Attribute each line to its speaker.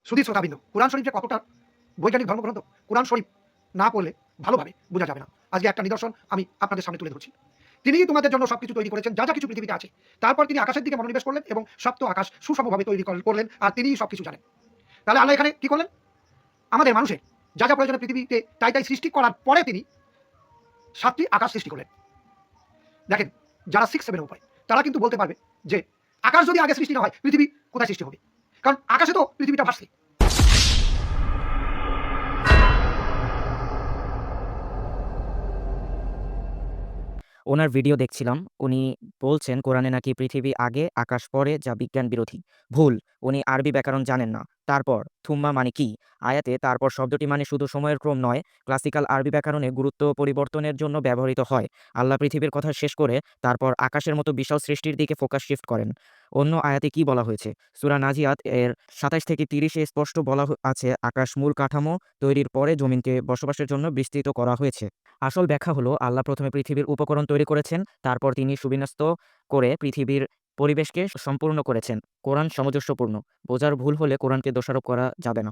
Speaker 1: সুধী শ্রোতাবৃন্দ, কোরআন শরীফ যে কতটা বৈজ্ঞানিক ধর্মগ্রন্থ, কোরআন শরীফ না পড়লে ভালোভাবে বোঝা যাবে না। আজকে একটা নিদর্শন আমি আপনাদের সামনে তুলে ধরছি। তিনিই তোমাদের জন্য সবকিছু তৈরি করেছেন, যা কিছু পৃথিবীতে আছে। তারপর তিনি আকাশের দিকে মনোনিবেশ করলেন এবং সপ্ত আকাশ সুষমভাবে তৈরি করলেন, আর তিনিই সবকিছু জানেন। তাহলে আল্লাহ এখানে কি করলেন? আমাদের মানুষের যা প্রয়োজনে পৃথিবীতে তাই সৃষ্টি করার পরে তিনি ৭ টি আকাশ সৃষ্টি করলেন। দেখেন, যারা 6, 7 এর উপরে তারা কিন্তু বলতে পারবে যে আকাশ যদি আগে সৃষ্টি না হয়, পৃথিবী কোথায় সৃষ্টি হবে? কারণ আকাশে তো পৃথিবীটা ভাসছে।
Speaker 2: ওনার ভিডিও দেখছিলাম। উনি বলছেন কোরআনে নাকি পৃথিবী আগে, আকাশ পরে, যা বিজ্ঞান বিরোধী। ভুল। উনি আরবি ব্যাকরণ জানেন না। তারপর থুম্মা মানে কি? আয়াতে তারপর শব্দটি মানে শুধু সময়ের ক্রম নয়, ক্লাসিক্যাল আরবি ব্যাকরণে গুরুত্ব পরিবর্তনের জন্য ব্যবহৃত হয়। আল্লাহ পৃথিবীর কথা শেষ করে তারপর আকাশের মতো বিশাল সৃষ্টির দিকে ফোকাস শিফট করেন। অন্য আয়াতে কি বলা হয়েছে? সূরা নাজিয়াত এর ২৭ থেকে ৩০ এ স্পষ্ট বলা আছে আকাশ মূল কাঠামো তৈরির পরে জমিনকে বসবাসের জন্য বিস্তৃত করা হয়েছে। আসল ব্যাখ্যা হলো আল্লাহ প্রথমে পৃথিবীর উপকরণ তৈরি করেছেন, তারপর তিনি সুবিন্যস্ত করে পৃথিবীর পরিবেশকে সম্পূর্ণ করেছেন। কোরআন সামঞ্জস্যপূর্ণ। বোঝার ভুল হলে কোরআনকে দোষারোপ করা যাবে না।